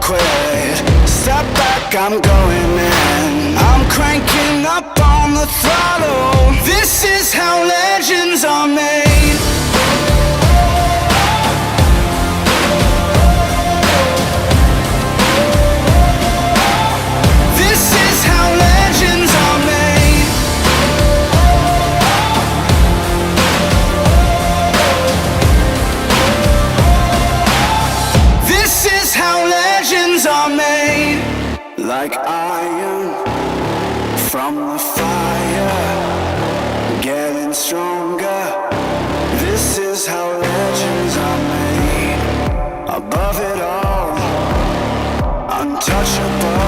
quit. Step back, I'm going in. I'm cranking up on the throttle. This is how legends are made. This is how legends are made. This is how legends are made. Like iron from the fire, getting stronger. This is how legends are made. Above it all, untouchable.